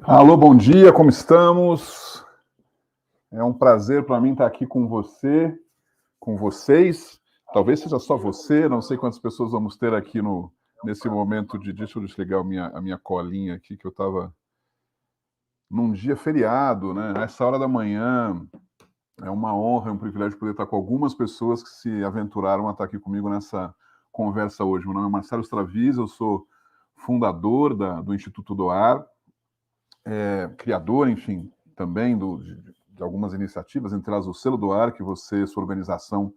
Alô, bom dia, como estamos? É um prazer para mim estar aqui com você, com vocês. Talvez seja só você, não sei quantas pessoas vamos ter aqui nesse momento de... Deixa eu desligar a minha colinha aqui, que eu estava num dia feriado, né? Nessa hora da manhã. É uma honra, é um privilégio poder estar com algumas pessoas que se aventuraram a estar aqui comigo nessa conversa hoje. Meu nome é Marcelo Stravisa, eu sou fundador do Instituto Doar, criador, enfim, também de algumas iniciativas, entre elas o Selo Doar, que você, sua organização,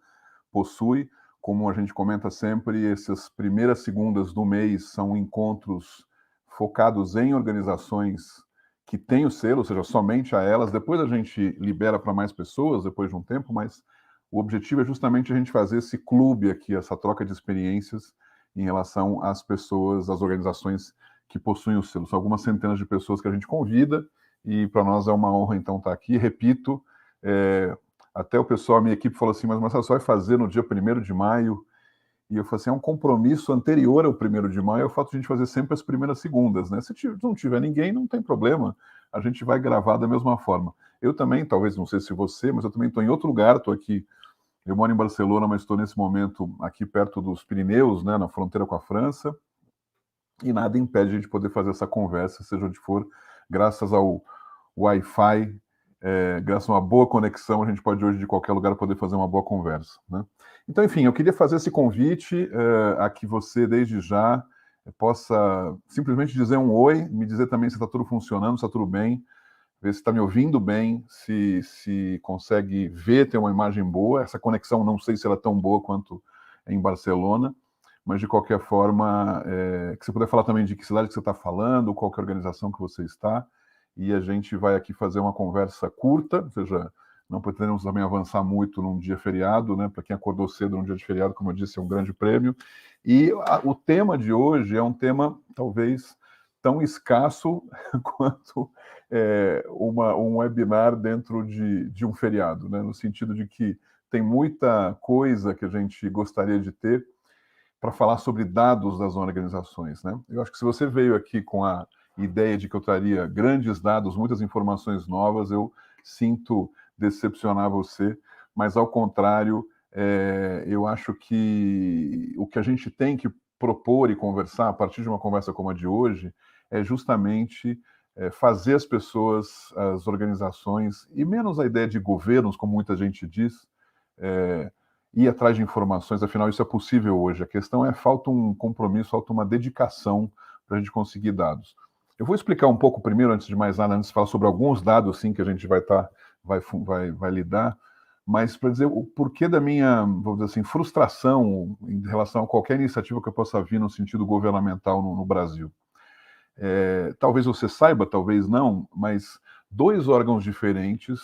possui. Como a gente comenta sempre, essas primeiras segundas do mês são encontros focados em organizações que têm o selo, ou seja, somente a elas. Depois a gente libera para mais pessoas, depois de um tempo, mas o objetivo é justamente a gente fazer esse clube aqui, essa troca de experiências em relação às pessoas, às organizações que possuem o selo. São algumas centenas de pessoas que a gente convida e para nós é uma honra, então, estar aqui. Repito, até o pessoal, a minha equipe falou assim, mas Marcelo, só vai fazer no dia 1º de maio? E eu falei assim, é um compromisso anterior ao 1º de maio, é o fato de a gente fazer sempre as primeiras segundas, né? Se não tiver ninguém, não tem problema, a gente vai gravar da mesma forma. Eu também, talvez, não sei se você, mas eu também estou em outro lugar, estou aqui, eu moro em Barcelona, mas estou nesse momento aqui perto dos Pirineus, né, na fronteira com a França, e nada impede a gente poder fazer essa conversa, seja onde for, graças ao Wi-Fi, graças a uma boa conexão, a gente pode hoje de qualquer lugar poder fazer uma boa conversa, né? Então, enfim, eu queria fazer esse convite a que você, desde já, possa simplesmente dizer um oi, me dizer também se está tudo funcionando, se está tudo bem, ver se está me ouvindo bem, se consegue ver, ter uma imagem boa. Essa conexão, não sei se ela é tão boa quanto em Barcelona, mas de qualquer forma, que você puder falar também de que cidade que você está falando, qual que é a organização que você está, e a gente vai aqui fazer uma conversa curta, ou seja, não pretendemos também avançar muito num dia feriado, né? Para quem acordou cedo num dia de feriado, como eu disse, é um grande prêmio. E o tema de hoje é um tema, talvez, tão escasso quanto um webinar dentro de um feriado, né? No sentido de que tem muita coisa que a gente gostaria de ter para falar sobre dados das organizações, né? Eu acho que se você veio aqui com a ideia de que eu traria grandes dados, muitas informações novas, eu sinto decepcionar você, mas ao contrário, eu acho que o que a gente tem que propor e conversar a partir de uma conversa como a de hoje é justamente fazer as pessoas, as organizações, e menos a ideia de governos, como muita gente diz, ir atrás de informações, afinal isso é possível hoje. A questão é, falta um compromisso, falta uma dedicação para a gente conseguir dados. Eu vou explicar um pouco primeiro, antes de mais nada, antes de falar sobre alguns dados, sim, que a gente vai lidar, mas para dizer o porquê da minha, vamos dizer assim, frustração em relação a qualquer iniciativa que eu possa vir no sentido governamental no Brasil. Talvez você saiba, talvez não, mas 2 órgãos diferentes,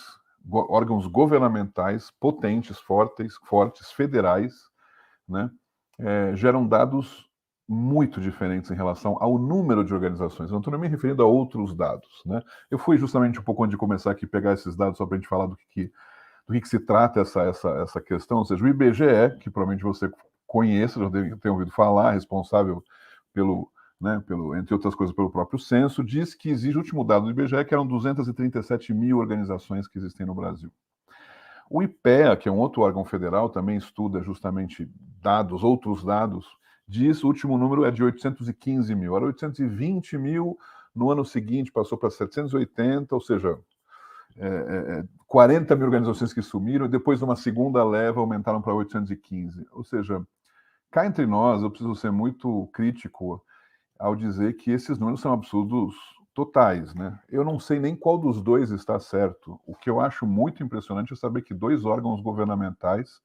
órgãos governamentais potentes, fortes, federais, né, geram dados muito diferentes em relação ao número de organizações. Eu não estou nem me referindo a outros dados, né? Eu fui justamente um pouco antes de começar aqui pegar esses dados só para a gente falar do que se trata essa questão. Ou seja, o IBGE, que provavelmente você conheça, já deve ter ouvido falar, responsável entre outras coisas, pelo próprio censo, diz que existe, o último dado do IBGE, que eram 237 mil organizações que existem no Brasil. O IPEA, que é um outro órgão federal, também estuda justamente outros dados, diz que o último número é de 815 mil. Era 820 mil, no ano seguinte passou para 780, ou seja, 40 mil organizações que sumiram, e depois, numa segunda leva, aumentaram para 815. Ou seja, cá entre nós, eu preciso ser muito crítico ao dizer que esses números são absurdos totais, né? Eu não sei nem qual dos dois está certo. O que eu acho muito impressionante é saber que 2 órgãos governamentais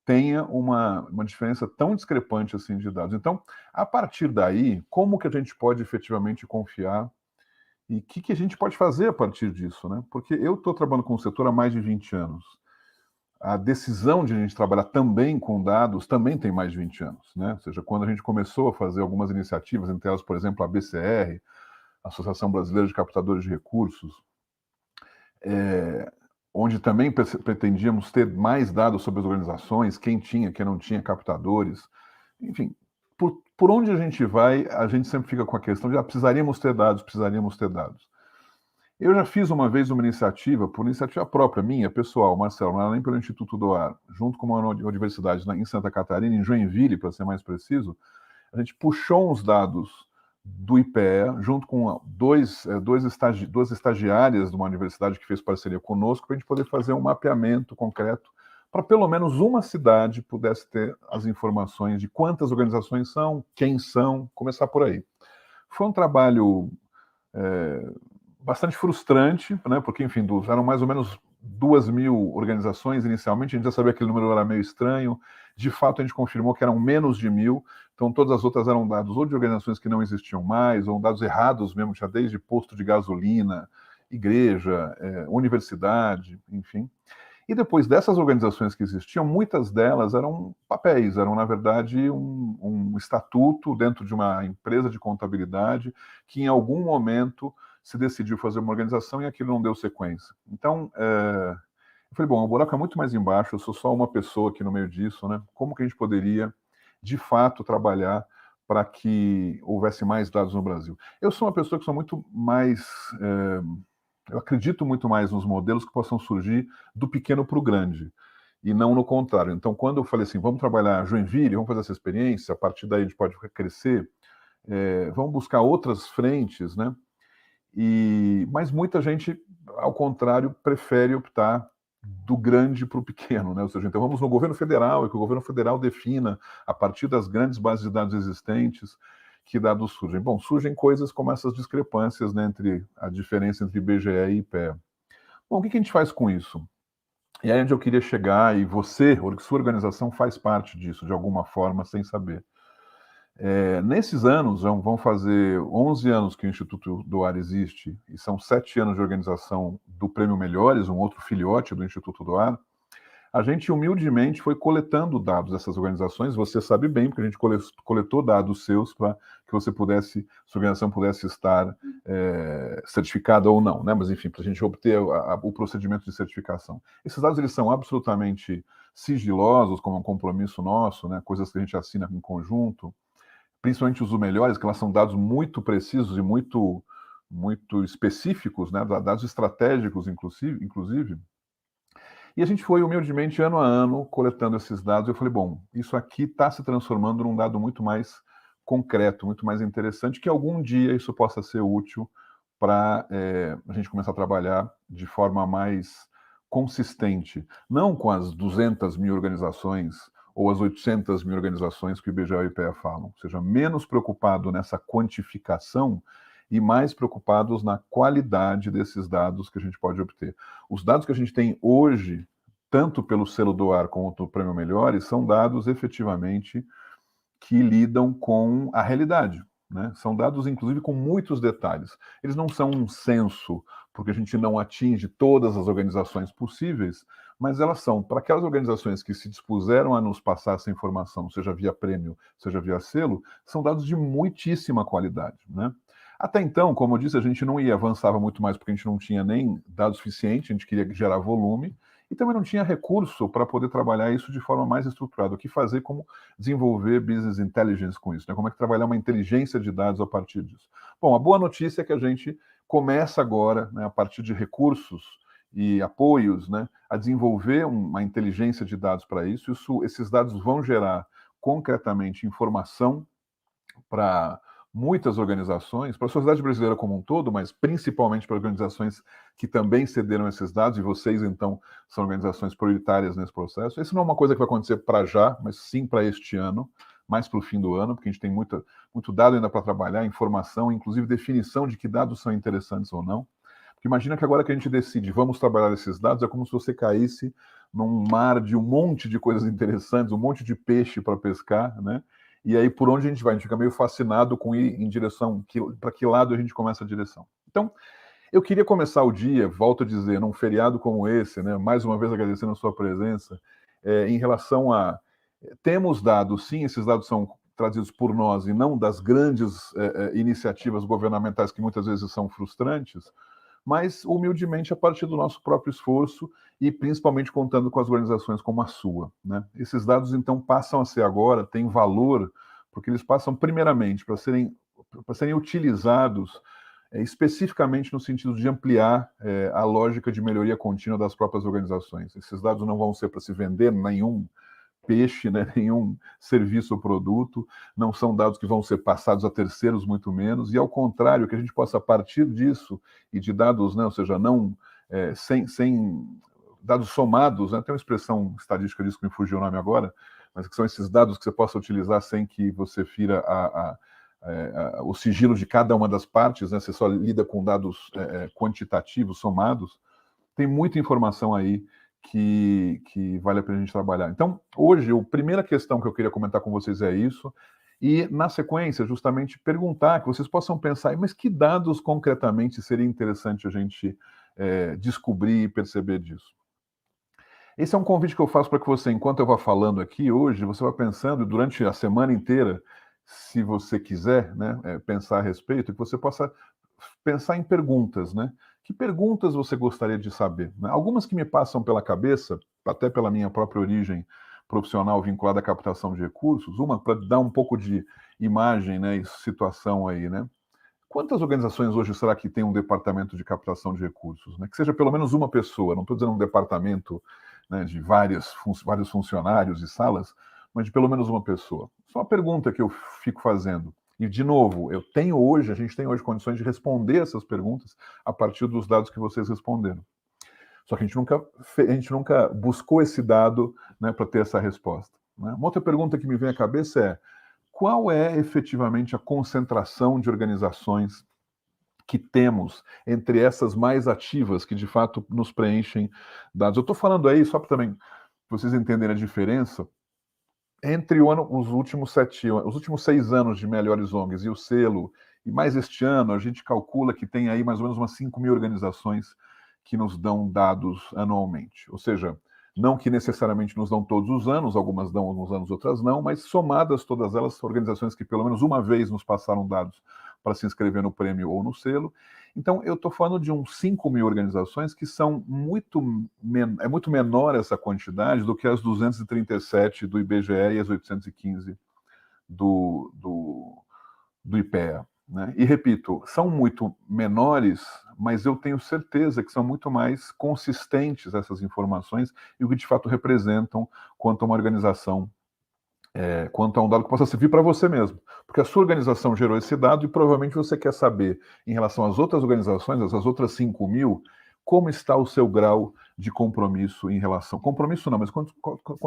tenha uma diferença tão discrepante assim de dados. Então, a partir daí, como que a gente pode efetivamente confiar e o que a gente pode fazer a partir disso, né? Porque eu estou trabalhando com o setor há mais de 20 anos. A decisão de a gente trabalhar também com dados também tem mais de 20 anos, né? Ou seja, quando a gente começou a fazer algumas iniciativas, entre elas, por exemplo, a BCR, Associação Brasileira de Captadores de Recursos, onde também pretendíamos ter mais dados sobre as organizações, quem tinha, quem não tinha captadores, enfim, por onde a gente vai, a gente sempre fica com a questão de precisaríamos ter dados, precisaríamos ter dados. Eu já fiz uma vez uma iniciativa, por iniciativa própria, minha, pessoal, Marcelo, não era nem pelo Instituto do Ar, junto com uma universidade em Santa Catarina, em Joinville, para ser mais preciso, a gente puxou uns dados do IPEA, junto com duas estagiárias de uma universidade que fez parceria conosco, para a gente poder fazer um mapeamento concreto, para pelo menos uma cidade pudesse ter as informações de quantas organizações são, quem são, começar por aí. Foi um trabalho bastante frustrante, né, porque, enfim, eram mais ou menos 2.000 organizações inicialmente, a gente já sabia que aquele número era meio estranho, de fato a gente confirmou que eram menos de 1.000, então todas as outras eram dados ou de organizações que não existiam mais, ou dados errados mesmo, tinha desde posto de gasolina, igreja, universidade, enfim. E depois dessas organizações que existiam, muitas delas eram papéis, eram, na verdade, um estatuto dentro de uma empresa de contabilidade que, em algum momento, se decidiu fazer uma organização e aquilo não deu sequência. Então, eu falei, bom, o buraco é muito mais embaixo, eu sou só uma pessoa aqui no meio disso, né? Como que a gente poderia, de fato, trabalhar para que houvesse mais dados no Brasil? Eu sou uma pessoa que sou muito mais... eu acredito muito mais nos modelos que possam surgir do pequeno para o grande, e não no contrário. Então, quando eu falei assim, vamos trabalhar Joinville, vamos fazer essa experiência, a partir daí a gente pode crescer, vamos buscar outras frentes, né? Mas muita gente, ao contrário, prefere optar do grande para o pequeno, né? Ou seja, então vamos no governo federal e que o governo federal defina, a partir das grandes bases de dados existentes, que dados surgem. Bom, surgem coisas como essas discrepâncias, né, entre a diferença entre IBGE e IPEA. Bom, o que a gente faz com isso? E aí onde eu queria chegar, e você, sua organização faz parte disso, de alguma forma, sem saber. Nesses anos, vão fazer 11 anos que o Instituto do Ar existe, e são 7 anos de organização do Prêmio Melhores, um outro filhote do Instituto do Ar, a gente humildemente foi coletando dados dessas organizações, você sabe bem, porque a gente coletou dados seus para que sua organização pudesse estar certificada ou não, né? Mas enfim, para a gente obter o procedimento de certificação. Esses dados eles são absolutamente sigilosos, como um compromisso nosso, né? Coisas que a gente assina em conjunto, principalmente os melhores, que elas são dados muito precisos e muito específicos, né? Dados estratégicos, inclusive. E a gente foi humildemente, ano a ano, coletando esses dados. Eu falei, bom, isso aqui está se transformando num dado muito mais concreto, muito mais interessante, que algum dia isso possa ser útil para a gente começar a trabalhar de forma mais consistente, não com as 200.000 organizações ou as 800.000 organizações que o IBGE e o IPEA falam, ou seja, menos preocupado nessa quantificação e mais preocupados na qualidade desses dados que a gente pode obter. Os dados que a gente tem hoje, tanto pelo selo do ar quanto o Prêmio Melhores, são dados efetivamente que lidam com a realidade, né? São dados, inclusive, com muitos detalhes. Eles não são um censo, porque a gente não atinge todas as organizações possíveis, mas elas são, para aquelas organizações que se dispuseram a nos passar essa informação, seja via prêmio, seja via selo, são dados de muitíssima qualidade, né? Até então, como eu disse, a gente não avançava muito mais porque a gente não tinha nem dados suficiente, a gente queria gerar volume, e também não tinha recurso para poder trabalhar isso de forma mais estruturada. O que fazer, como desenvolver business intelligence com isso, né? Como é que trabalhar uma inteligência de dados a partir disso. Bom, a boa notícia é que a gente começa agora, né, a partir de recursos e apoios, né, a desenvolver uma inteligência de dados para isso. Esses dados vão gerar concretamente informação para muitas organizações, para a sociedade brasileira como um todo, mas principalmente para organizações que também cederam esses dados, e vocês, então, são organizações prioritárias nesse processo. Isso não é uma coisa que vai acontecer para já, mas sim para este ano, mais para o fim do ano, porque a gente tem muito dado ainda para trabalhar, informação, inclusive definição de que dados são interessantes ou não. Porque imagina que agora que a gente decide, vamos trabalhar esses dados, é como se você caísse num mar de um monte de coisas interessantes, um monte de peixe para pescar, né? E aí, por onde a gente vai? A gente fica meio fascinado com ir em direção, para que lado a gente começa a direção. Então, eu queria começar o dia, volto a dizer, num feriado como esse, né? Mais uma vez agradecendo a sua presença, em relação a... Temos dados, sim, esses dados são trazidos por nós e não das grandes iniciativas governamentais que muitas vezes são frustrantes, mas humildemente a partir do nosso próprio esforço e principalmente contando com as organizações como a sua, né? Esses dados, então, passam a ser agora, têm valor, porque eles passam primeiramente para serem utilizados especificamente no sentido de ampliar a lógica de melhoria contínua das próprias organizações. Esses dados não vão ser para se vender nenhum peixe, né, nenhum serviço ou produto, não são dados que vão ser passados a terceiros, muito menos, e ao contrário, que a gente possa, a partir disso, e de dados, né, ou seja, não sem dados somados, né, tem uma expressão estadística disso que me fugiu o nome agora, mas que são esses dados que você possa utilizar sem que você fira o sigilo de cada uma das partes, né, você só lida com dados quantitativos somados, tem muita informação aí que vale a pena a gente trabalhar. Então, hoje, a primeira questão que eu queria comentar com vocês é isso, e na sequência, justamente perguntar, que vocês possam pensar, mas que dados concretamente seria interessante a gente descobrir e perceber disso? Esse é um convite que eu faço para que você, enquanto eu vá falando aqui hoje, você vá pensando durante a semana inteira, se você quiser, né, pensar a respeito, que você possa pensar em perguntas, né? Que perguntas você gostaria de saber? Né? Algumas que me passam pela cabeça, até pela minha própria origem profissional vinculada à captação de recursos, uma para dar um pouco de imagem, né, e situação aí, né? Quantas organizações hoje será que tem um departamento de captação de recursos? Né? Que seja pelo menos uma pessoa, não estou dizendo um departamento, né, de vários funcionários e salas, mas de pelo menos uma pessoa. Só uma pergunta que eu fico fazendo. E, de novo, a gente tem hoje condições de responder essas perguntas a partir dos dados que vocês responderam. Só que a gente nunca buscou esse dado, né, para ter essa resposta. Né? Uma outra pergunta que me vem à cabeça é: qual é efetivamente a concentração de organizações que temos entre essas mais ativas, que de fato nos preenchem dados? Eu estou falando aí, só para também vocês entenderem a diferença, entre os últimos 6 anos de Melhores ONGs e o selo, e mais este ano, a gente calcula que tem aí mais ou menos umas 5.000 organizações que nos dão dados anualmente. Ou seja, não que necessariamente nos dão todos os anos, algumas dão alguns anos, outras não, mas somadas todas elas, são organizações que pelo menos uma vez nos passaram dados para se inscrever no prêmio ou no selo. Então, eu estou falando de uns 5.000 organizações que são muito menor essa quantidade do que as 237 do IBGE e as 815 do IPEA. Né? E repito, são muito menores, mas eu tenho certeza que são muito mais consistentes essas informações e o que de fato representam quanto a uma organização, quanto a um dado que possa servir para você mesmo. Porque a sua organização gerou esse dado e provavelmente você quer saber, em relação às outras organizações, essas outras 5.000, como está o seu grau de compromisso em relação... Compromisso não, mas quanto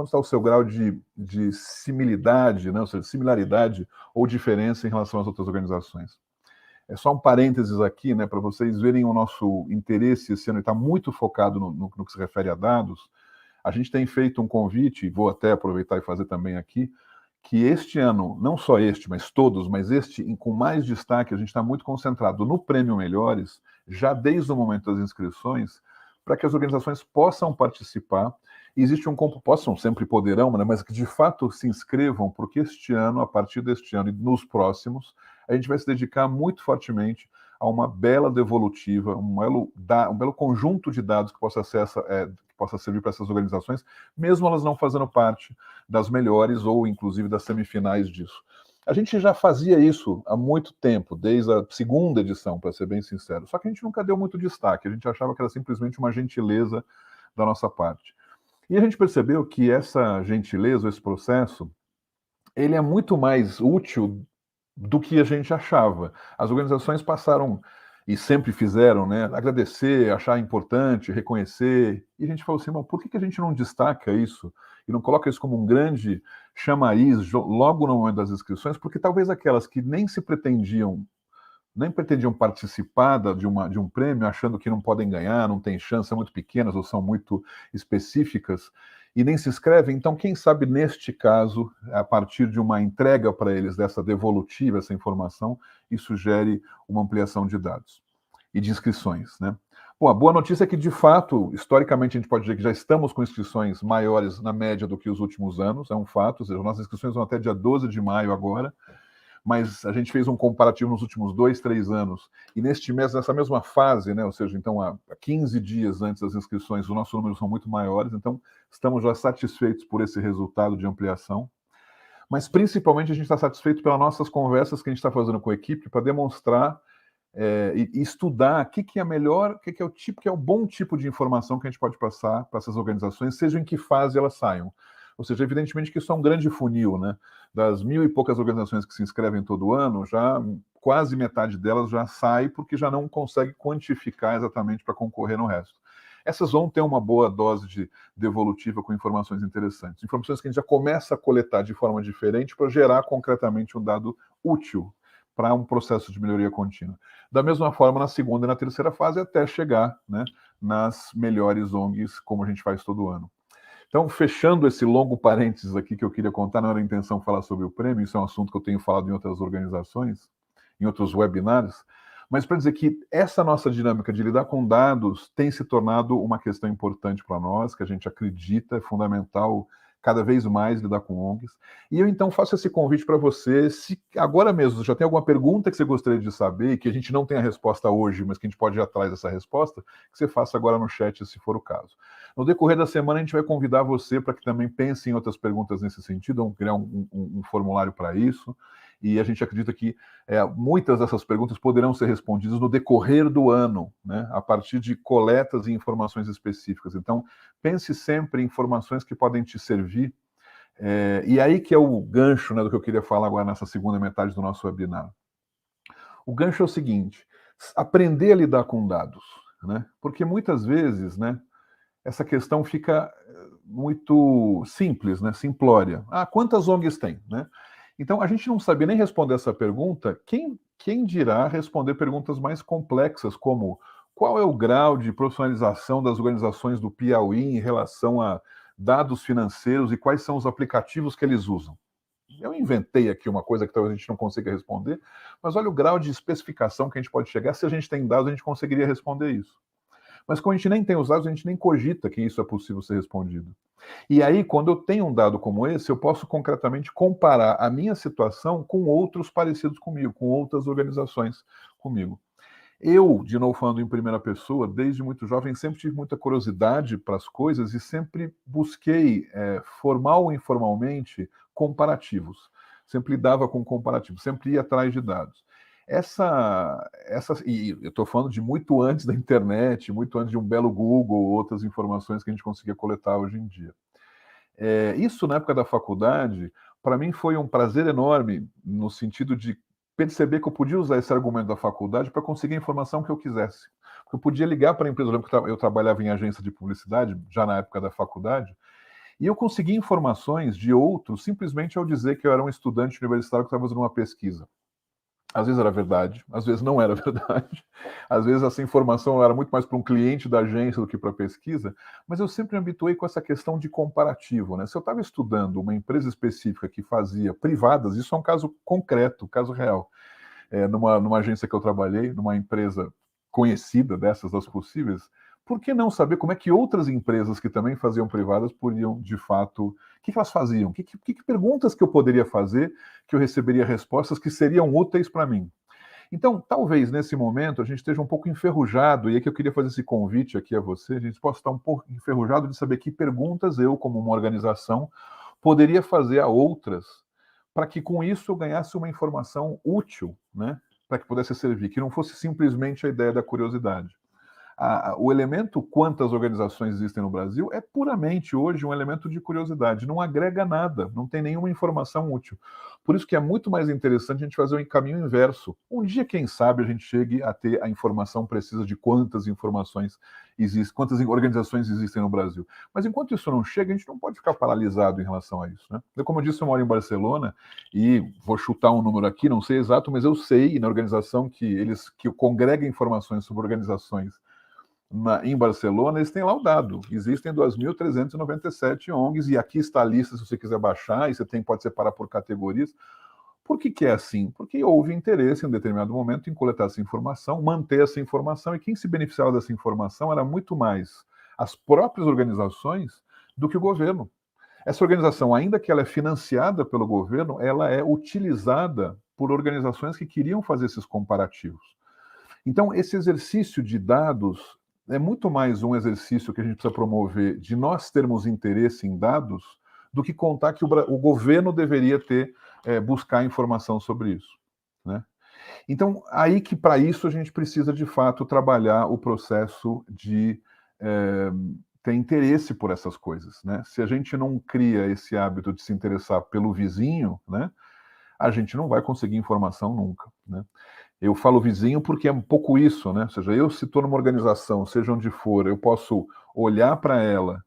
está o seu grau de similaridade, né? Ou seja, similaridade ou diferença em relação às outras organizações. É só um parênteses aqui, né, para vocês verem o nosso interesse esse ano, está muito focado no que se refere a dados. A gente tem feito um convite, vou até aproveitar e fazer também aqui, que este ano, não só este, mas todos, mas este com mais destaque, a gente está muito concentrado no Prêmio Melhores, já desde o momento das inscrições, para que as organizações possam participar. Existe possam, sempre poderão, né, mas que de fato se inscrevam, porque este ano, a partir deste ano e nos próximos, a gente vai se dedicar muito fortemente a uma bela devolutiva, um belo conjunto de dados que possa servir para essas organizações, mesmo elas não fazendo parte das melhores ou, inclusive, das semifinais disso. A gente já fazia isso há muito tempo, desde a segunda edição, para ser bem sincero. Só que a gente nunca deu muito destaque, a gente achava que era simplesmente uma gentileza da nossa parte. E a gente percebeu que essa gentileza, esse processo, ele é muito mais útil do que a gente achava. As organizações passaram, e sempre fizeram, né, agradecer, achar importante, reconhecer, e a gente falou assim, por que a gente não destaca isso e não coloca isso como um grande chamariz logo no momento das inscrições? Porque talvez aquelas que nem pretendiam participar de um prêmio, achando que não podem ganhar, não tem chance, são muito pequenas ou são muito específicas, e nem se inscrevem. Então, quem sabe neste caso, a partir de uma entrega para eles dessa devolutiva, essa informação, isso gere uma ampliação de dados e de inscrições, né? Bom, a boa notícia é que, de fato, historicamente, a gente pode dizer que já estamos com inscrições maiores na média do que os últimos anos, é um fato, ou seja, nossas inscrições vão até dia 12 de maio agora, mas a gente fez um comparativo nos últimos 2, 3 anos, e nessa mesma fase, né, ou seja, então há 15 dias antes das inscrições, os nossos números são muito maiores, então estamos já satisfeitos por esse resultado de ampliação, mas principalmente a gente está satisfeito pelas nossas conversas que a gente está fazendo com a equipe para demonstrar e estudar o que é melhor, o que é o tipo, que é o bom tipo de informação que a gente pode passar para essas organizações, seja em que fase elas saiam. Ou seja, evidentemente que isso é um grande funil, né? Das 1.000 e poucas organizações que se inscrevem todo ano, já quase metade delas já sai porque já não consegue quantificar exatamente para concorrer no resto. Essas vão ter uma boa dose de devolutiva com informações interessantes. Informações que a gente já começa a coletar de forma diferente para gerar concretamente um dado útil para um processo de melhoria contínua. Da mesma forma, na segunda e na terceira fase, até chegar, né, nas melhores ONGs, como a gente faz todo ano. Então, fechando esse longo parênteses aqui que eu queria contar, não era a intenção falar sobre o prêmio, isso é um assunto que eu tenho falado em outras organizações, em outros webinários, mas para dizer que essa nossa dinâmica de lidar com dados tem se tornado uma questão importante para nós, que a gente acredita é fundamental cada vez mais lidar com ONGs. E eu então faço esse convite para você, se agora mesmo já tem alguma pergunta que você gostaria de saber e que a gente não tem a resposta hoje, mas que a gente pode ir atrás dessa resposta, que você faça agora no chat, se for o caso. No decorrer da semana, a gente vai convidar você para que também pense em outras perguntas nesse sentido, vamos criar um formulário para isso, e a gente acredita que muitas dessas perguntas poderão ser respondidas no decorrer do ano, né, a partir de coletas e informações específicas. Então, pense sempre em informações que podem te servir, e aí que é o gancho, né, do que eu queria falar agora nessa segunda metade do nosso webinar. O gancho é o seguinte: aprender a lidar com dados, né, porque muitas vezes, né, essa questão fica muito simples, né, simplória. Ah, quantas ONGs tem, né? Então, a gente não sabia nem responder essa pergunta, quem dirá responder perguntas mais complexas, como qual é o grau de profissionalização das organizações do Piauí em relação a dados financeiros e quais são os aplicativos que eles usam? Eu inventei aqui uma coisa que talvez a gente não consiga responder, mas olha o grau de especificação que a gente pode chegar. Se a gente tem dados, a gente conseguiria responder isso. Mas como a gente nem tem os dados, a gente nem cogita que isso é possível ser respondido. E aí, quando eu tenho um dado como esse, eu posso concretamente comparar a minha situação com outros parecidos comigo, com outras organizações comigo. Eu, de novo falando em primeira pessoa, desde muito jovem, sempre tive muita curiosidade para as coisas e sempre busquei, formal ou informalmente, comparativos. Sempre lidava com comparativos, sempre ia atrás de dados. E eu estou falando de muito antes da internet, muito antes de um belo Google, outras informações que a gente conseguia coletar hoje em dia. Isso, na época da faculdade, para mim foi um prazer enorme, no sentido de perceber que eu podia usar esse argumento da faculdade para conseguir a informação que eu quisesse. Porque eu podia ligar para a empresa, eu lembro que eu trabalhava em agência de publicidade, já na época da faculdade, e eu conseguia informações de outros simplesmente ao dizer que eu era um estudante universitário que estava fazendo uma pesquisa. Às vezes era verdade, às vezes não era verdade, às vezes essa informação era muito mais para um cliente da agência do que para a pesquisa, mas eu sempre me habituei com essa questão de comparativo, né? Se eu estava estudando uma empresa específica que fazia privadas, isso é um caso concreto, caso real. Numa agência que eu trabalhei, numa empresa conhecida dessas das possíveis, por que não saber como é que outras empresas que também faziam privadas podiam, de fato, o que elas faziam? Que perguntas que eu poderia fazer que eu receberia respostas que seriam úteis para mim? Então, talvez nesse momento a gente esteja um pouco enferrujado, e é que eu queria fazer esse convite aqui a você, a gente possa estar um pouco enferrujado de saber que perguntas eu, como uma organização, poderia fazer a outras para que com isso eu ganhasse uma informação útil, né? Para que pudesse servir, que não fosse simplesmente a ideia da curiosidade. O elemento quantas organizações existem no Brasil é puramente hoje um elemento de curiosidade, não agrega nada, não tem nenhuma informação útil. Por isso que é muito mais interessante a gente fazer um caminho inverso. Um dia, quem sabe, a gente chegue a ter a informação precisa de quantas informações existem, quantas organizações existem no Brasil. Mas enquanto isso não chega, a gente não pode ficar paralisado em relação a isso, né? Como eu disse, eu moro em Barcelona e vou chutar um número aqui, não sei exato, mas eu sei, na organização que congrega informações sobre organizações em Barcelona, eles têm lá o dado. Existem 2.397 ONGs, e aqui está a lista, se você quiser baixar, e você pode separar por categorias. Por que é assim? Porque houve interesse em um determinado momento em coletar essa informação, manter essa informação, e quem se beneficiava dessa informação era muito mais as próprias organizações do que o governo. Essa organização, ainda que ela é financiada pelo governo, ela é utilizada por organizações que queriam fazer esses comparativos. Então, esse exercício de dados é muito mais um exercício que a gente precisa promover de nós termos interesse em dados do que contar que o governo deveria buscar informação sobre isso, né? Então, aí que para isso a gente precisa, de fato, trabalhar o processo de ter interesse por essas coisas, né? Se a gente não cria esse hábito de se interessar pelo vizinho, né, a gente não vai conseguir informação nunca, né? Eu falo vizinho porque é um pouco isso, né? Ou seja, eu se estou numa organização, seja onde for, eu posso olhar para ela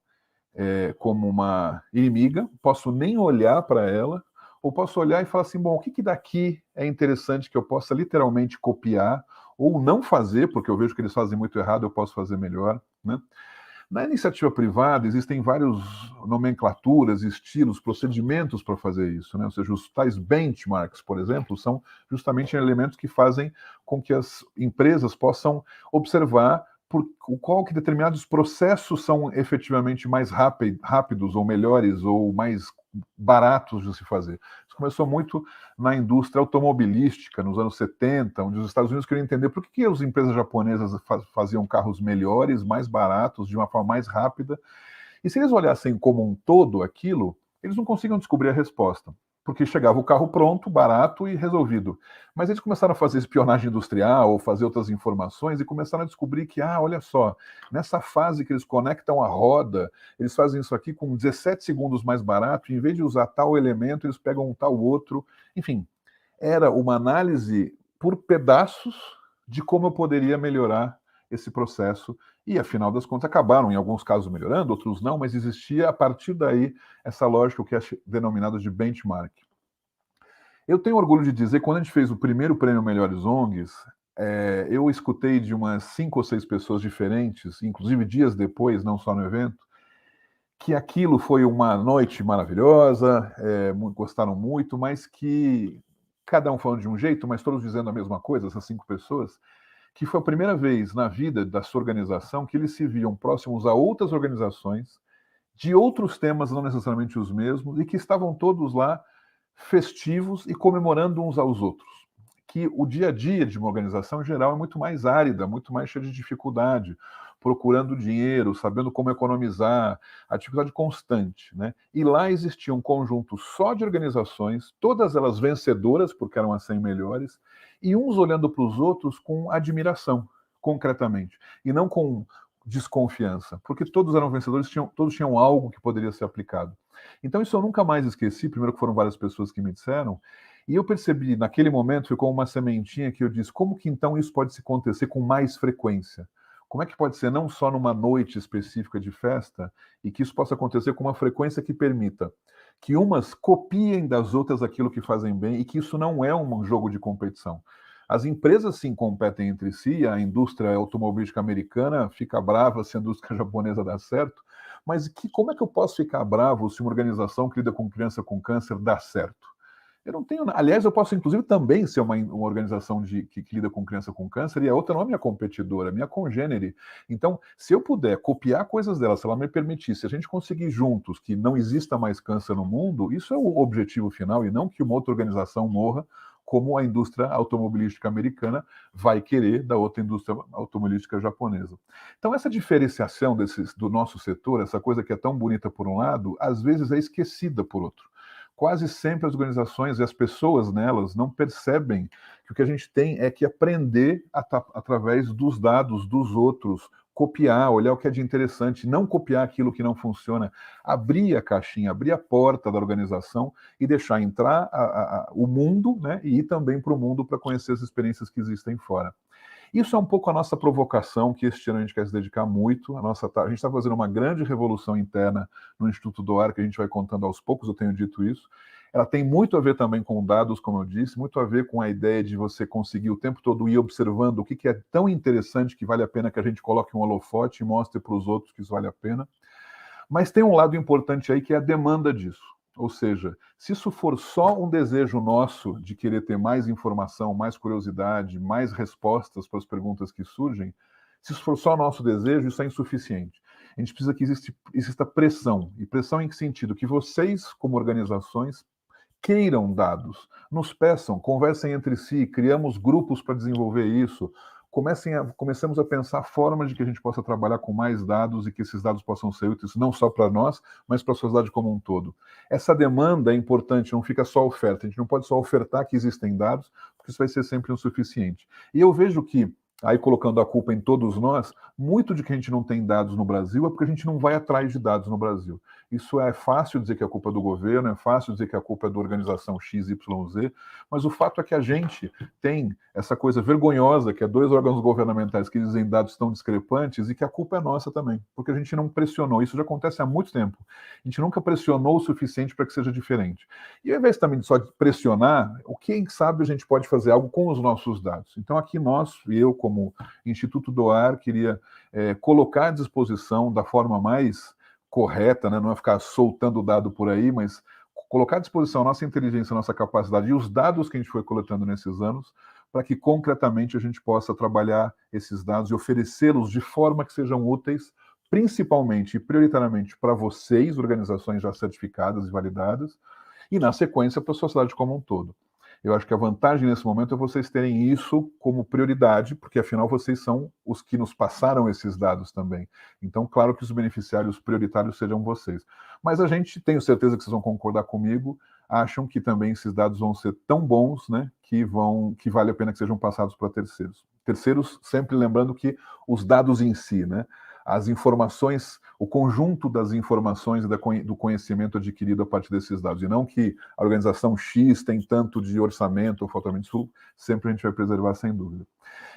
como uma inimiga, posso nem olhar para ela, ou posso olhar e falar assim, bom, o que daqui é interessante que eu possa literalmente copiar, ou não fazer, porque eu vejo que eles fazem muito errado, eu posso fazer melhor, né? Na iniciativa privada existem várias nomenclaturas, estilos, procedimentos para fazer isso, né? Ou seja, os tais benchmarks, por exemplo, são justamente elementos que fazem com que as empresas possam observar por qual que determinados processos são efetivamente mais rápidos ou melhores ou mais baratos de se fazer. Isso começou muito na indústria automobilística, nos anos 70, onde os Estados Unidos queriam entender por que as empresas japonesas faziam carros melhores, mais baratos, de uma forma mais rápida. E se eles olhassem como um todo aquilo, eles não conseguiam descobrir a resposta. Porque chegava o carro pronto, barato e resolvido. Mas eles começaram a fazer espionagem industrial ou fazer outras informações e começaram a descobrir que, olha só, nessa fase que eles conectam a roda, eles fazem isso aqui com 17 segundos mais barato, e em vez de usar tal elemento, eles pegam um tal outro. Enfim, era uma análise por pedaços de como eu poderia melhorar esse processo, e afinal das contas acabaram, em alguns casos melhorando, outros não, mas existia a partir daí essa lógica, o que é denominado de benchmark. Eu tenho orgulho de dizer, quando a gente fez o primeiro prêmio Melhores ONGs, eu escutei de umas 5 ou 6 pessoas diferentes, inclusive dias depois, não só no evento, que aquilo foi uma noite maravilhosa, gostaram muito, mas que cada um falando de um jeito, mas todos dizendo a mesma coisa, essas 5 pessoas, que foi a primeira vez na vida da sua organização que eles se viam próximos a outras organizações, de outros temas, não necessariamente os mesmos, e que estavam todos lá festivos e comemorando uns aos outros. Que o dia a dia de uma organização em geral é muito mais árida, muito mais cheia de dificuldade, procurando dinheiro, sabendo como economizar, atividade constante, né? E lá existia um conjunto só de organizações, todas elas vencedoras, porque eram as 100 melhores, e uns olhando para os outros com admiração, concretamente, e não com desconfiança, porque todos eram vencedores, todos tinham algo que poderia ser aplicado. Então isso eu nunca mais esqueci, primeiro que foram várias pessoas que me disseram, e eu percebi, naquele momento, ficou uma sementinha que eu disse, como que então isso pode se acontecer com mais frequência? Como é que pode ser não só numa noite específica de festa, e que isso possa acontecer com uma frequência que permita que umas copiem das outras aquilo que fazem bem, e que isso não é um jogo de competição. As empresas sim competem entre si, a indústria automobilística americana fica brava se a indústria japonesa dá certo, mas como é que eu posso ficar bravo se uma organização que lida com criança com câncer dá certo? Eu não tenho. Aliás, eu posso, inclusive, também ser uma organização que lida com criança com câncer, e a outra não é minha competidora, é minha congênere. Então, se eu puder copiar coisas dela, se ela me permitir, se a gente conseguir juntos que não exista mais câncer no mundo, isso é o objetivo final, e não que uma outra organização morra, como a indústria automobilística americana vai querer da outra indústria automobilística japonesa. Então, essa diferenciação do nosso setor, essa coisa que é tão bonita por um lado, às vezes é esquecida por outro. Quase sempre as organizações e as pessoas nelas não percebem que o que a gente tem é que aprender através dos dados dos outros, copiar, olhar o que é de interessante, não copiar aquilo que não funciona, abrir a caixinha, abrir a porta da organização e deixar entrar o mundo, né, e ir também para o mundo para conhecer as experiências que existem fora. Isso é um pouco a nossa provocação, que este ano a gente quer se dedicar muito. A gente está fazendo uma grande revolução interna no Instituto do Ar, que a gente vai contando aos poucos, eu tenho dito isso. Ela tem muito a ver também com dados, como eu disse, muito a ver com a ideia de você conseguir o tempo todo ir observando o que é tão interessante que vale a pena que a gente coloque um holofote e mostre para os outros que isso vale a pena. Mas tem um lado importante aí que é a demanda disso. Ou seja, se isso for só um desejo nosso de querer ter mais informação, mais curiosidade, mais respostas para as perguntas que surgem, se isso for só nosso desejo, isso é insuficiente. A gente precisa que exista pressão. E pressão em que sentido? Que vocês, como organizações, queiram dados, nos peçam, conversem entre si, criamos grupos para desenvolver isso, comecemos a pensar formas de que a gente possa trabalhar com mais dados e que esses dados possam ser úteis não só para nós, mas para a sociedade como um todo. Essa demanda é importante, não fica só oferta. A gente não pode só ofertar que existem dados, porque que isso vai ser sempre o suficiente. E eu vejo que, aí colocando a culpa em todos nós, muito de que a gente não tem dados no Brasil é porque a gente não vai atrás de dados no Brasil. Isso é fácil dizer que a culpa é do governo, é fácil dizer que a culpa é da organização XYZ, mas o fato é que a gente tem essa coisa vergonhosa, que é dois órgãos governamentais que dizem dados tão discrepantes, e que a culpa é nossa também, porque a gente não pressionou. Isso já acontece há muito tempo. A gente nunca pressionou o suficiente para que seja diferente. E ao invés também de só pressionar, quem sabe a gente pode fazer algo com os nossos dados. Então aqui nós, e eu como Instituto DOAR, queria colocar à disposição da forma mais correta, né? Não é ficar soltando o dado por aí, mas colocar à disposição a nossa inteligência, a nossa capacidade e os dados que a gente foi coletando nesses anos, para que concretamente a gente possa trabalhar esses dados e oferecê-los de forma que sejam úteis, principalmente e prioritariamente para vocês, organizações já certificadas e validadas, e na sequência para a sociedade como um todo. Eu acho que a vantagem nesse momento é vocês terem isso como prioridade, porque afinal vocês são os que nos passaram esses dados também. Então, claro que os beneficiários prioritários sejam vocês. Mas a gente, tenho certeza que vocês vão concordar comigo, acham que também esses dados vão ser tão bons, né, que vale a pena que sejam passados para terceiros. Terceiros, sempre lembrando que os dados em si, né, as informações, o conjunto das informações e do conhecimento adquirido a partir desses dados, e não que a organização X tem tanto de orçamento ou faturamento, isso sempre a gente vai preservar sem dúvida.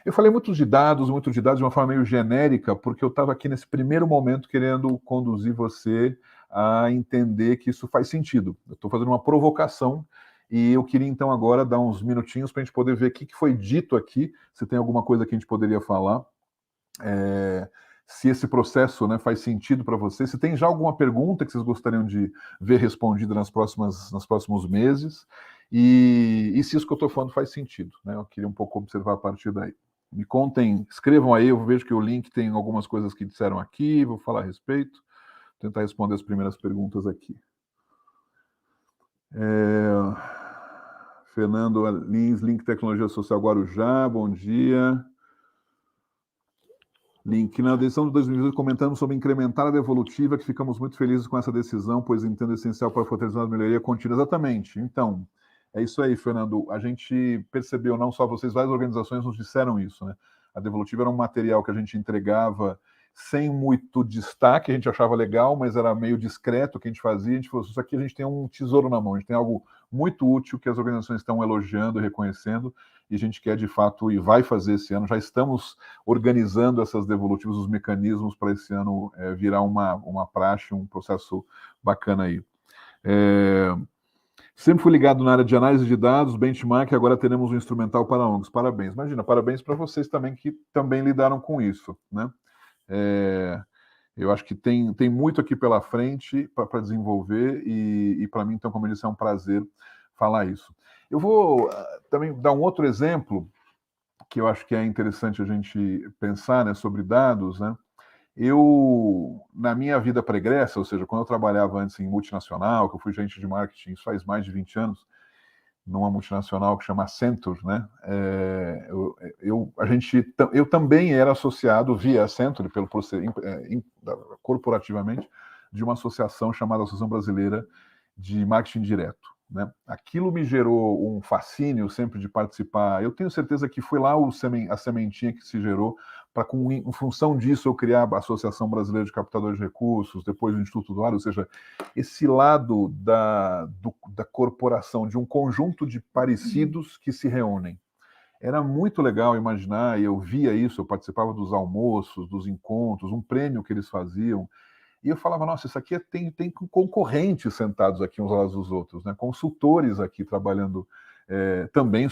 Eu falei muito de dados de uma forma meio genérica, porque eu estava aqui nesse primeiro momento querendo conduzir você a entender que isso faz sentido. Eu estou fazendo uma provocação e eu queria então agora dar uns minutinhos para a gente poder ver o que foi dito aqui, se tem alguma coisa que a gente poderia falar. Se esse processo, né, faz sentido para vocês, se tem já alguma pergunta que vocês gostariam de ver respondida nos próximos meses, e se isso que eu estou falando faz sentido, né? Eu queria um pouco observar a partir daí. Me contem, escrevam aí, eu vejo que o link tem algumas coisas que disseram aqui, vou falar a respeito, tentar responder as primeiras perguntas aqui. Fernando Lins, Link Tecnologia Social Guarujá, bom dia. Link, na decisão de 2018 comentamos sobre incrementar a devolutiva, que ficamos muito felizes com essa decisão, pois entendo essencial para fortalecer a melhoria contínua. Exatamente. Então, é isso aí, Fernando. A gente percebeu, não só vocês, várias organizações nos disseram isso, né? A devolutiva era um material que a gente entregava sem muito destaque, a gente achava legal, mas era meio discreto o que a gente fazia. A gente falou, isso aqui a gente tem um tesouro na mão, a gente tem algo muito útil que as organizações estão elogiando, reconhecendo, e a gente quer de fato, e vai fazer esse ano, já estamos organizando essas devolutivas, os mecanismos para esse ano virar uma praxe, um processo bacana aí. Sempre fui ligado na área de análise de dados, benchmark, agora teremos um instrumental para ONGs. Parabéns. Imagina, parabéns para vocês também que também lidaram com isso, né? Eu acho que tem muito aqui pela frente para desenvolver e para mim, então, como eu disse, é um prazer falar isso. Eu vou também dar um outro exemplo que eu acho que é interessante a gente pensar, né, sobre dados, né? Eu, na minha vida pregressa, ou seja, quando eu trabalhava antes em multinacional, que eu fui gerente de marketing, isso faz mais de 20 anos, numa multinacional que chama Accenture, né? Eu também era associado via Accenture, corporativamente, de uma associação chamada Associação Brasileira de Marketing Direto. Né? Aquilo me gerou um fascínio sempre de participar. Eu tenho certeza que foi lá a sementinha que se gerou para, em função disso, eu criar a Associação Brasileira de Captadores de Recursos, depois o Instituto do Ar, ou seja, esse lado da corporação, de um conjunto de parecidos que se reúnem. Era muito legal imaginar, e eu via isso, eu participava dos almoços, dos encontros, um prêmio que eles faziam, e eu falava, nossa, isso aqui tem concorrentes sentados aqui uns ao lado dos outros, né? Consultores aqui trabalhando também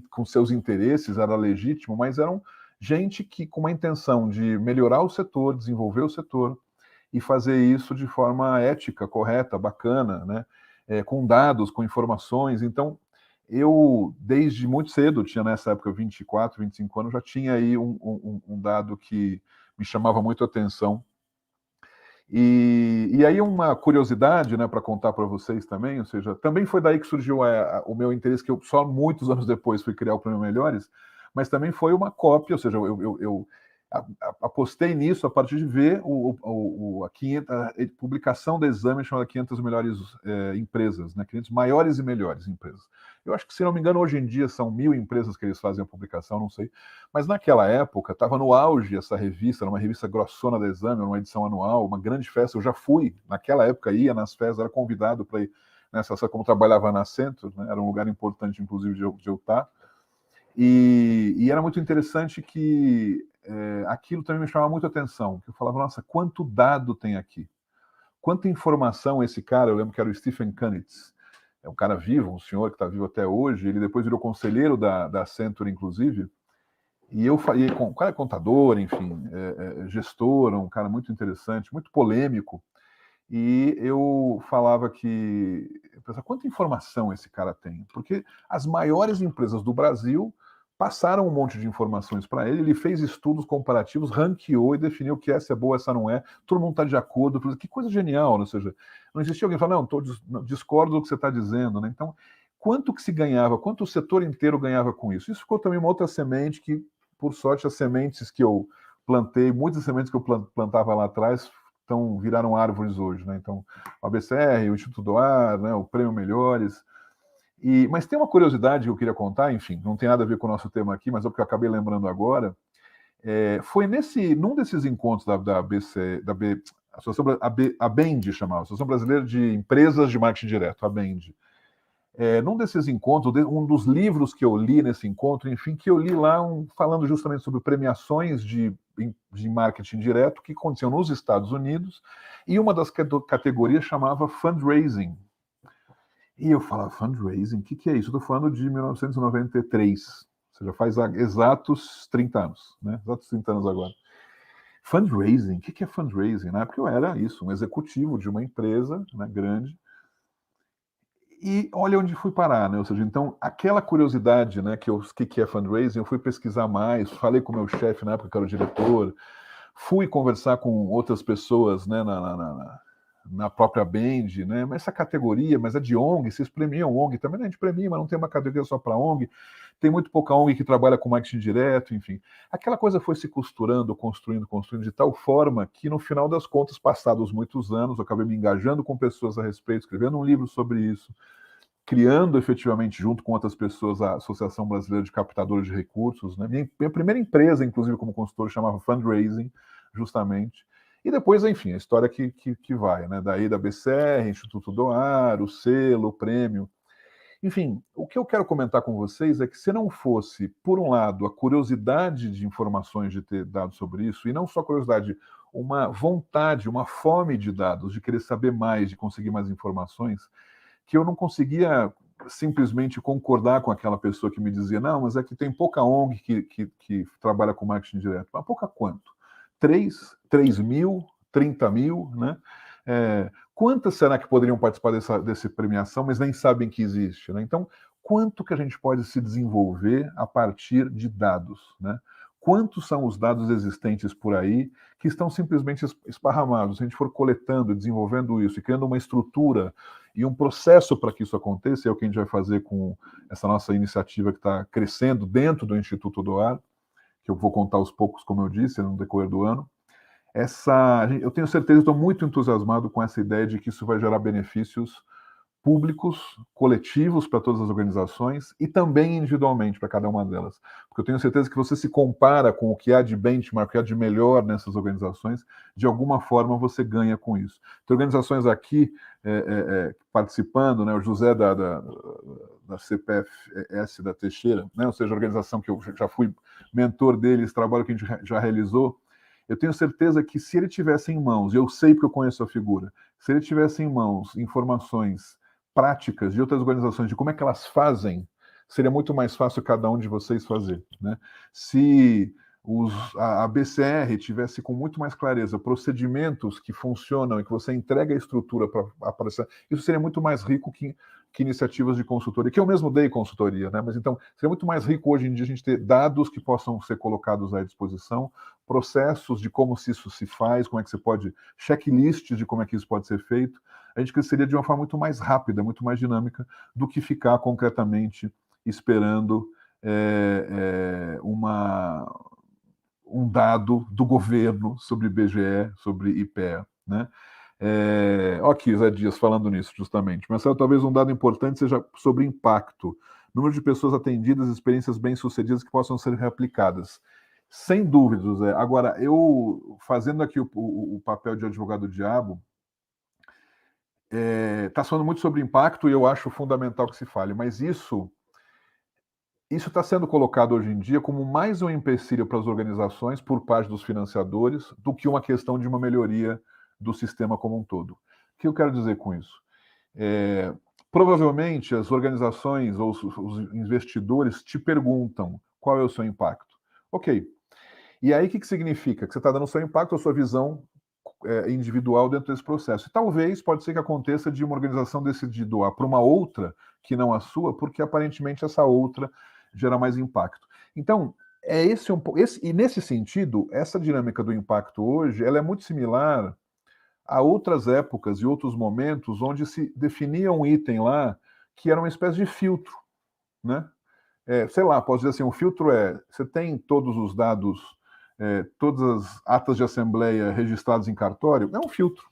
com seus interesses, era legítimo, mas eram gente que com uma intenção de melhorar o setor, desenvolver o setor e fazer isso de forma ética, correta, bacana, né? Com dados, com informações. Então, eu, desde muito cedo, tinha nessa época 24, 25 anos, já tinha aí um dado que me chamava muito a atenção. E aí uma curiosidade, né, para contar para vocês também, ou seja, também foi daí que surgiu o meu interesse, que eu só muitos anos depois fui criar o Prêmio Melhores, mas também foi uma cópia, ou seja, eu apostei nisso a partir de ver a publicação do exame chamada 500 melhores empresas, né, 500 maiores e melhores empresas. Eu acho que, se não me engano, hoje em dia são 1.000 empresas que eles fazem a publicação, não sei. Mas naquela época, estava no auge essa revista, era uma revista grossona da Exame, uma edição anual, uma grande festa. Eu já fui, naquela época, ia nas festas, era convidado para ir nessa, como trabalhava na Accenture, né? Era um lugar importante, inclusive, de eu estar. E era muito interessante que aquilo também me chamava muito a atenção, que eu falava, nossa, quanto dado tem aqui, quanta informação esse cara, eu lembro que era o Stephen Kunitz, é um cara vivo, um senhor que está vivo até hoje, ele depois virou conselheiro da Accenture, inclusive, e eu falei, o cara é contador, enfim, gestor, um cara muito interessante, muito polêmico, e eu falava que, eu pensava, quanta informação esse cara tem, porque as maiores empresas do Brasil passaram um monte de informações para ele, ele fez estudos comparativos, ranqueou e definiu que essa é boa, essa não é, todo mundo está de acordo, que coisa genial, né? Ou seja, não existia alguém que fala, não, discordo do que você está dizendo, né? Então, quanto que se ganhava, quanto o setor inteiro ganhava com isso? Isso ficou também uma outra semente que, por sorte, as sementes que eu plantei, muitas sementes que eu plantava lá atrás, viraram árvores hoje, né? Então, o ABCR, o Instituto do Ar, né? O Prêmio Melhores. Mas tem uma curiosidade que eu queria contar, enfim, não tem nada a ver com o nosso tema aqui, mas é porque eu acabei lembrando agora. Foi num desses encontros da BC, a BEND chamava, Associação Brasileira de Empresas de Marketing Direto, a BEND. Num desses encontros, um dos livros que eu li nesse encontro, enfim, que eu li lá falando justamente sobre premiações de marketing direto que aconteciam nos Estados Unidos, e uma das categorias chamava fundraising. E eu falava, fundraising, o que é isso? Eu estou falando de 1993, ou seja, faz exatos 30 anos, né? Exatos 30 anos agora. Fundraising, o que é fundraising? Na época eu era isso, um executivo de uma empresa, né, grande, e olha onde fui parar, né? Ou seja, então, aquela curiosidade, né, que é fundraising, eu fui pesquisar mais, falei com o meu chefe na época, que era o diretor, fui conversar com outras pessoas, né, na própria Band, né? Mas essa categoria, mas é de ONG, vocês premiam ONG também, né? A gente premia, mas não tem uma categoria só para ONG, tem muito pouca ONG que trabalha com marketing direto, enfim. Aquela coisa foi se costurando, construindo de tal forma que, no final das contas, passados muitos anos, eu acabei me engajando com pessoas a respeito, escrevendo um livro sobre isso, criando efetivamente, junto com outras pessoas, a Associação Brasileira de Captadores de Recursos, né? Minha primeira empresa, inclusive, como consultor, chamava Fundraising, justamente. E depois, enfim, a história que vai, né? Daí da BCR, Instituto do Ar, o selo, o prêmio. Enfim, o que eu quero comentar com vocês é que, se não fosse, por um lado, a curiosidade de informações de ter dados sobre isso, e não só curiosidade, uma vontade, uma fome de dados, de querer saber mais, de conseguir mais informações, que eu não conseguia simplesmente concordar com aquela pessoa que me dizia, não, mas é que tem pouca ONG que trabalha com marketing direto. Mas pouca quanto? 3 mil, 30 mil, né? Quantas será que poderiam participar dessa premiação, mas nem sabem que existe, né? Então, quanto que a gente pode se desenvolver a partir de dados, né? Quantos são os dados existentes por aí que estão simplesmente esparramados? Se a gente for coletando, desenvolvendo isso e criando uma estrutura e um processo para que isso aconteça, é o que a gente vai fazer com essa nossa iniciativa que está crescendo dentro do Instituto do Ar, que eu vou contar aos poucos, como eu disse, no decorrer do ano. Eu tenho certeza, estou muito entusiasmado com essa ideia de que isso vai gerar benefícios públicos, coletivos para todas as organizações e também individualmente para cada uma delas. Porque eu tenho certeza que você se compara com o que há de benchmark, o que há de melhor nessas organizações, de alguma forma você ganha com isso. Tem organizações aqui participando, né, o José da CPFS da Teixeira, né, ou seja, a organização que eu já fui mentor deles, trabalho que a gente já realizou. Eu tenho certeza que, se ele tivesse em mãos, e eu sei porque eu conheço a figura, se ele tivesse em mãos informações práticas de outras organizações, de como é que elas fazem, seria muito mais fácil cada um de vocês fazer, né? Se a BCR tivesse com muito mais clareza procedimentos que funcionam e que você entrega a estrutura para aparecer, isso seria muito mais rico que iniciativas de consultoria, que eu mesmo dei consultoria, né? Mas então, seria muito mais rico hoje em dia a gente ter dados que possam ser colocados à disposição, processos de como isso se faz, como é que você pode, checklists de como é que isso pode ser feito. A gente cresceria de uma forma muito mais rápida, muito mais dinâmica, do que ficar concretamente esperando um dado do governo sobre IBGE, sobre IPEA, né? Aqui, Zé Dias falando nisso, justamente. Mas talvez um dado importante seja sobre impacto. número de pessoas atendidas, experiências bem-sucedidas que possam ser reaplicadas. Sem dúvidas, Zé. Agora, eu, fazendo aqui o papel de advogado-diabo, está falando muito sobre impacto e eu acho fundamental que se fale, mas isso está sendo colocado hoje em dia como mais um empecilho para as organizações por parte dos financiadores do que uma questão de uma melhoria do sistema como um todo. O que eu quero dizer com isso? Provavelmente as organizações ou os investidores te perguntam qual é o seu impacto. Ok. E aí o que significa? Que você está dando o seu impacto, a sua visão individual dentro desse processo. E talvez, pode ser que aconteça de uma organização decidir doar para uma outra que não a sua, porque aparentemente essa outra gera mais impacto. Então, e nesse sentido, essa dinâmica do impacto hoje, ela é muito similar a outras épocas e outros momentos onde se definia um item lá que era uma espécie de filtro, né? Sei lá, posso dizer assim, um filtro você tem todos os dados, todas as atas de assembleia registradas em cartório, é um filtro,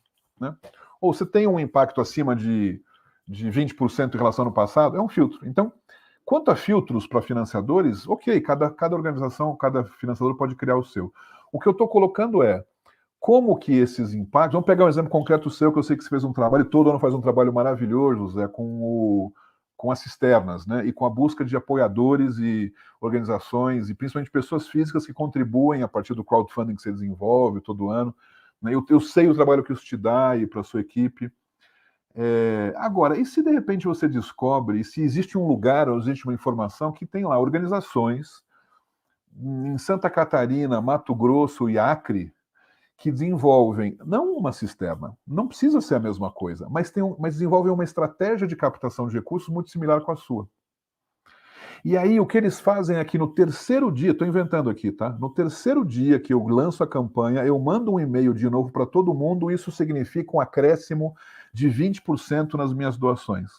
né? Ou você tem um impacto acima de 20% em relação ao passado, é um filtro. Então, quanto a filtros para financiadores, ok, cada organização, cada financiador pode criar o seu. O que eu estou colocando como que esses impactos... Vamos pegar um exemplo concreto seu, que eu sei que você fez um trabalho, todo ano faz um trabalho maravilhoso, Zé, com as cisternas, né? E com a busca de apoiadores e organizações, e principalmente pessoas físicas que contribuem a partir do crowdfunding que você desenvolve todo ano. Né? Eu sei o trabalho que isso te dá e para a sua equipe. Agora, e se de repente você descobre, e se existe um lugar, ou existe uma informação que tem lá organizações em Santa Catarina, Mato Grosso e Acre, que desenvolvem, não uma cisterna, não precisa ser a mesma coisa, mas desenvolvem uma estratégia de captação de recursos muito similar com a sua. E aí, o que eles fazem aqui no terceiro dia, estou inventando aqui, tá? No terceiro dia que eu lanço a campanha, eu mando um e-mail de novo para todo mundo, isso significa um acréscimo de 20% nas minhas doações.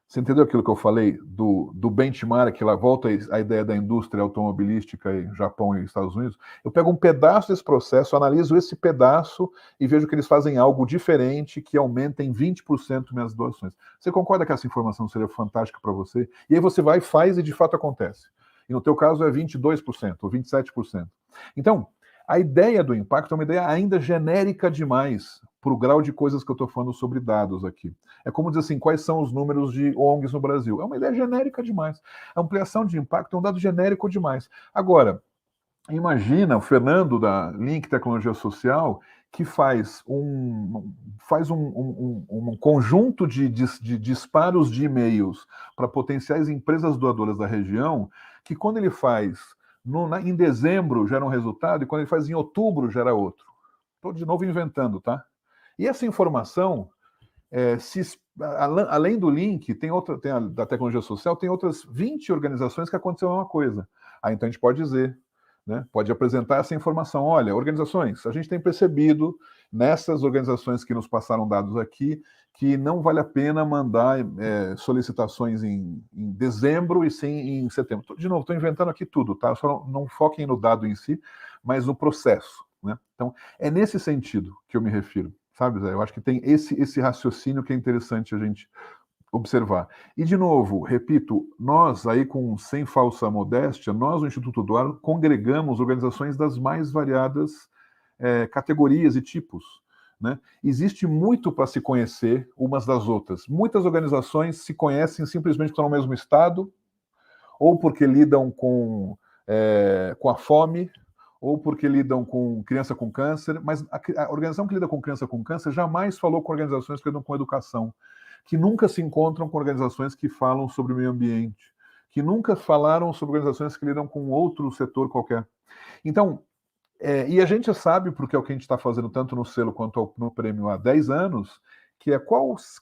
Você entendeu aquilo que eu falei do benchmark, lá volta a ideia da indústria automobilística em Japão e Estados Unidos? Eu pego um pedaço desse processo, analiso esse pedaço e vejo que eles fazem algo diferente que aumenta em 20% minhas doações. Você concorda que essa informação seria fantástica para você? E aí você vai e faz e de fato acontece. E no teu caso é 22% ou 27%. Então, a ideia do impacto é uma ideia ainda genérica demais para o grau de coisas que eu estou falando sobre dados aqui. É como dizer assim, quais são os números de ONGs no Brasil? É uma ideia genérica demais. A ampliação de impacto é um dado genérico demais. Agora, imagina o Fernando da Link Tecnologia Social que faz um conjunto de disparos de e-mails para potenciais empresas doadoras da região, que quando ele faz em dezembro gera um resultado e quando ele faz em outubro gera outro. Estou de novo inventando, tá? E essa informação, além do link, tem da tecnologia social, tem outras 20 organizações que aconteceu a mesma coisa. Aí então a gente pode dizer, né, pode apresentar essa informação. Olha, organizações, a gente tem percebido nessas organizações que nos passaram dados aqui que não vale a pena mandar solicitações em dezembro e sim em setembro. De novo, estou inventando aqui tudo, tá? Só não foquem no dado em si, mas no processo. Né? Então, é nesse sentido que eu me refiro, sabe, Zé? Eu acho que tem esse raciocínio que é interessante a gente observar. E, de novo, repito, nós aí sem falsa modéstia, nós, no Instituto Doar, congregamos organizações das mais variadas categorias e tipos. Né? Existe muito para se conhecer umas das outras. Muitas organizações se conhecem simplesmente porque estão no mesmo estado, ou porque lidam com a fome, ou porque lidam com criança com câncer, mas a organização que lida com criança com câncer jamais falou com organizações que lidam com educação, que nunca se encontram com organizações que falam sobre o meio ambiente, que nunca falaram sobre organizações que lidam com outro setor qualquer. Então, e a gente sabe, porque é o que a gente está fazendo tanto no selo quanto no prêmio há 10 anos, que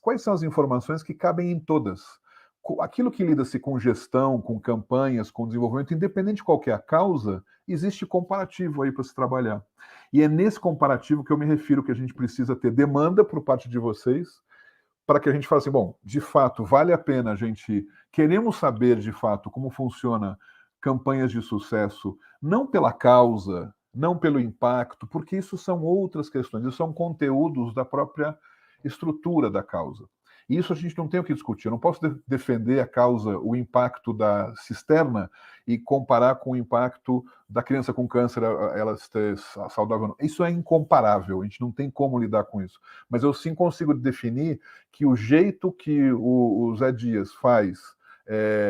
quais são as informações que cabem em todas. Aquilo que lida-se com gestão, com campanhas, com desenvolvimento, independente de qualquer a causa, existe comparativo aí para se trabalhar. E é nesse comparativo que eu me refiro que a gente precisa ter demanda por parte de vocês, para que a gente fale assim, bom, de fato, vale a pena queremos saber de fato como funciona campanhas de sucesso, não pela causa, não pelo impacto, porque isso são outras questões, isso são conteúdos da própria estrutura da causa. Isso a gente não tem o que discutir. Eu não posso defender a causa, o impacto da cisterna e comparar com o impacto da criança com câncer, ela ser saudável. Isso é incomparável, a gente não tem como lidar com isso. Mas eu sim consigo definir que o jeito que o Zé Dias faz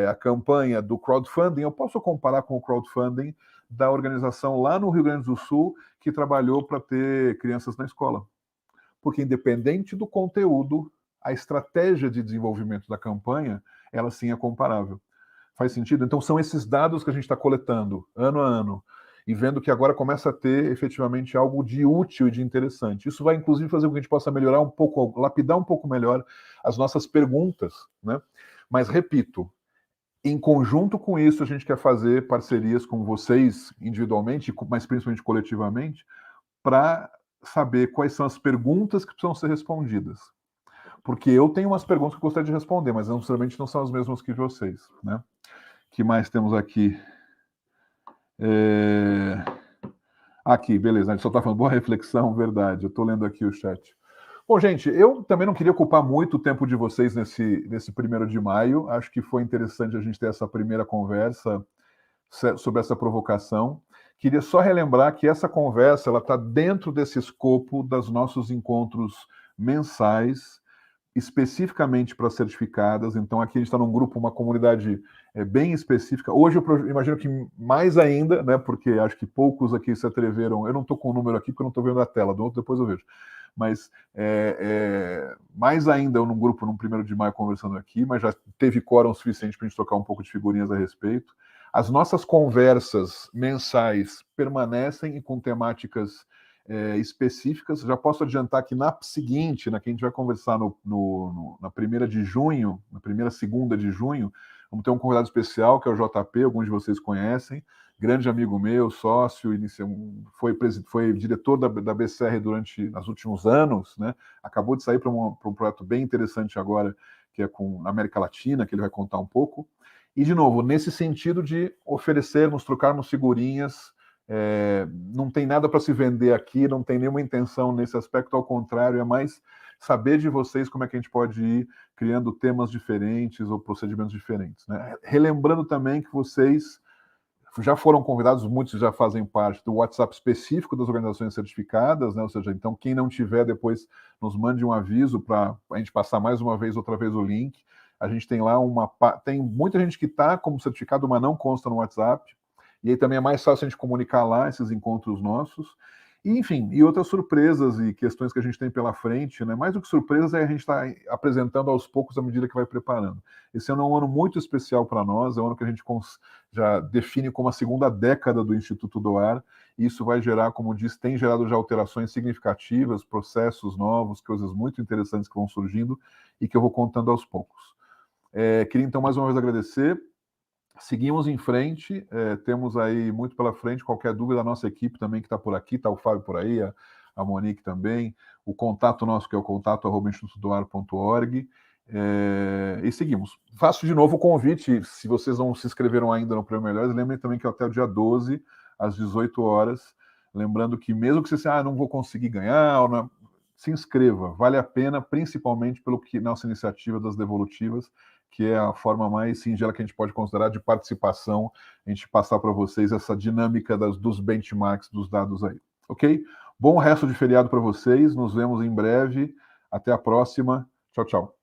a campanha do crowdfunding, eu posso comparar com o crowdfunding da organização lá no Rio Grande do Sul que trabalhou para ter crianças na escola. Porque independente do conteúdo, a estratégia de desenvolvimento da campanha, ela sim é comparável. Faz sentido? Então são esses dados que a gente está coletando ano a ano e vendo que agora começa a ter efetivamente algo de útil e de interessante. Isso vai inclusive fazer com que a gente possa melhorar um pouco, lapidar um pouco melhor as nossas perguntas, né? Mas repito, em conjunto com isso a gente quer fazer parcerias com vocês individualmente, mas principalmente coletivamente, para saber quais são as perguntas que precisam ser respondidas. Porque eu tenho umas perguntas que eu gostaria de responder, mas não necessariamente não são as mesmas que vocês, né? O que mais temos aqui? Aqui, beleza, a gente só está falando boa reflexão, verdade. Eu estou lendo aqui o chat. Bom, gente, eu também não queria ocupar muito o tempo de vocês nesse 1º de maio. Acho que foi interessante a gente ter essa primeira conversa sobre essa provocação. Queria só relembrar que essa conversa ela está dentro desse escopo dos nossos encontros mensais, especificamente para certificadas. Então, aqui a gente está num grupo, uma comunidade bem específica. Hoje eu imagino que mais ainda, né? Porque acho que poucos aqui se atreveram. Eu não estou com o número aqui porque eu não estou vendo a tela, do outro depois eu vejo. Mas mais ainda eu num grupo, no 1º de maio, conversando aqui, mas já teve quórum suficiente para a gente trocar um pouco de figurinhas a respeito. As nossas conversas mensais permanecem e com temáticas específicas. Já posso adiantar que na seguinte, na que a gente vai conversar na 1ª de junho, na 2ª de junho, vamos ter um convidado especial, que é o JP, alguns de vocês conhecem, grande amigo meu, sócio, foi diretor da BCR nos últimos anos, né? Acabou de sair para um projeto bem interessante agora, que é com a América Latina, que ele vai contar um pouco. E, de novo, nesse sentido de oferecermos, trocarmos figurinhas, não tem nada para se vender aqui, não tem nenhuma intenção nesse aspecto, ao contrário, é mais saber de vocês como é que a gente pode ir criando temas diferentes ou procedimentos diferentes, né? Relembrando também que vocês já foram convidados, muitos já fazem parte do WhatsApp específico das organizações certificadas, né? Ou seja, então quem não tiver, depois nos mande um aviso para a gente passar mais uma vez, outra vez o link. A gente tem lá tem muita gente que está como certificado, mas não consta no WhatsApp. E aí também é mais fácil a gente comunicar lá esses encontros nossos. E, enfim, e outras surpresas e questões que a gente tem pela frente, né? Mais do que surpresas é a gente estar apresentando aos poucos à medida que vai preparando. Esse ano é um ano muito especial para nós, é um ano que a gente já define como a 2ª década do Instituto DOAR, e isso vai gerar, como disse, tem gerado já alterações significativas, processos novos, coisas muito interessantes que vão surgindo e que eu vou contando aos poucos. Queria então mais uma vez agradecer. Seguimos em frente, temos aí muito pela frente. Qualquer dúvida, a nossa equipe também que está por aqui, está o Fábio por aí, a Monique também, o contato nosso que é o contato@institutodoar.org, e seguimos. Faço de novo o convite, se vocês não se inscreveram ainda no Prêmio Melhores, lembrem também que até o dia 12, às 18 horas, lembrando que mesmo que você não vou conseguir ganhar, ou não, se inscreva, vale a pena, principalmente pelo que nossa iniciativa das devolutivas, que é a forma mais singela que a gente pode considerar de participação, a gente passar para vocês essa dinâmica dos benchmarks dos dados aí, ok? Bom resto de feriado para vocês, nos vemos em breve, até a próxima, tchau, tchau.